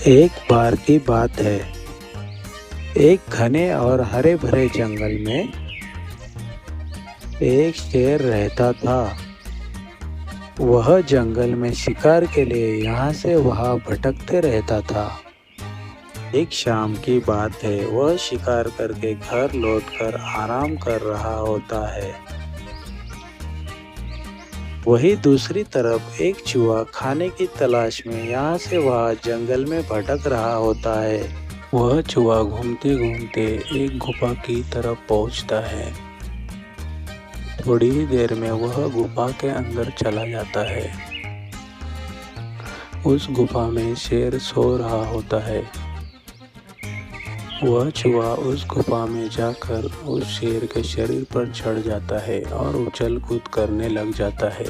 एक बार की बात है, एक घने और हरे भरे जंगल में एक शेर रहता था। वह जंगल में शिकार के लिए यहाँ से वहाँ भटकते रहता था। एक शाम की बात है, वह शिकार करके घर लौटकर आराम कर रहा होता है। वहीं दूसरी तरफ एक चूहा खाने की तलाश में यहाँ से वहाँ जंगल में भटक रहा होता है। वह चूहा घूमते घूमते एक गुफा की तरफ पहुँचता है। थोड़ी ही देर में वह गुफा के अंदर चला जाता है। उस गुफा में शेर सो रहा होता है। वह चूहा उस गुफा में जाकर उस शेर के शरीर पर चढ़ जाता है और उछल कूद करने लग जाता है।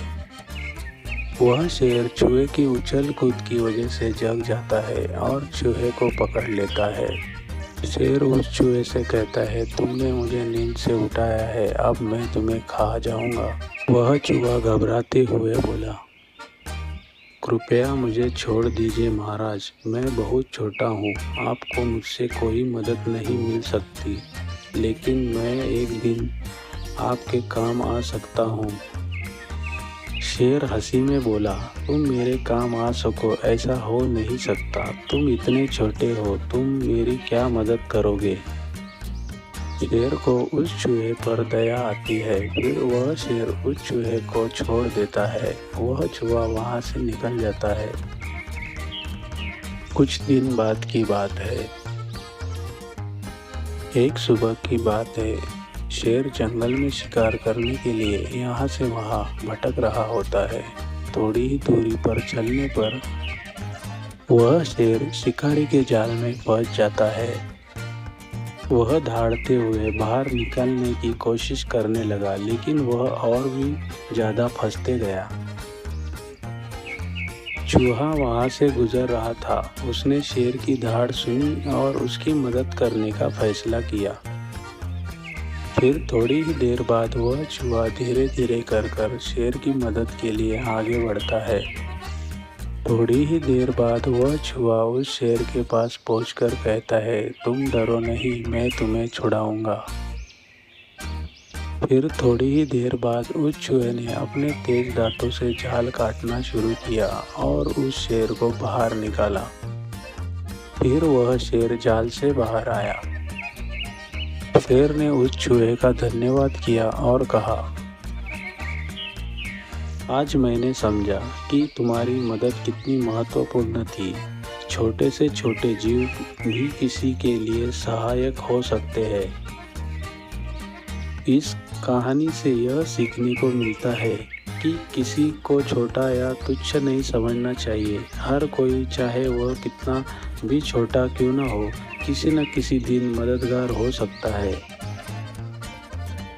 वह शेर चूहे की उछल कूद की वजह से जग जाता है और चूहे को पकड़ लेता है। शेर उस चूहे से कहता है, तुमने मुझे नींद से उठाया है, अब मैं तुम्हें खा जाऊंगा। वह चूहा घबराते हुए बोला, कृपया मुझे छोड़ दीजिए महाराज, मैं बहुत छोटा हूँ, आपको मुझसे कोई मदद नहीं मिल सकती, लेकिन मैं एक दिन आपके काम आ सकता हूँ। शेर हंसी में बोला, तुम मेरे काम आ सको ऐसा हो नहीं सकता, तुम इतने छोटे हो, तुम मेरी क्या मदद करोगे। शेर को उस चूहे पर दया आती है, फिर वह शेर उस चूहे को छोड़ देता है। वह चूहा वहां से निकल जाता है। कुछ दिन बाद की बात है। एक सुबह की बात है, शेर जंगल में शिकार करने के लिए यहाँ से वहाँ भटक रहा होता है। थोड़ी ही दूरी पर चलने पर वह शेर शिकारी के जाल में फंस जाता है। वह दहाड़ते हुए बाहर निकलने की कोशिश करने लगा, लेकिन वह और भी ज़्यादा फंसते गया। चूहा वहाँ से गुजर रहा था। उसने शेर की दहाड़ सुनी और उसकी मदद करने का फैसला किया। फिर थोड़ी ही देर बाद वह चूहा धीरे धीरे कर शेर की मदद के लिए आगे बढ़ता है। थोड़ी ही देर बाद वह चूहा उस शेर के पास पहुंचकर कहता है, तुम डरो नहीं, मैं तुम्हें छुड़ाऊंगा। फिर थोड़ी ही देर बाद उस चूहे ने अपने तेज दांतों से जाल काटना शुरू किया और उस शेर को बाहर निकाला। फिर वह शेर जाल से बाहर आया। शेर ने उस चूहे का धन्यवाद किया और कहा, आज मैंने समझा कि तुम्हारी मदद कितनी महत्वपूर्ण थी। छोटे से छोटे जीव भी किसी के लिए सहायक हो सकते हैं। इस कहानी से यह सीखने को मिलता है कि किसी को छोटा या तुच्छ नहीं समझना चाहिए। हर कोई, चाहे वह कितना भी छोटा क्यों न हो, किसी न किसी दिन मददगार हो सकता है।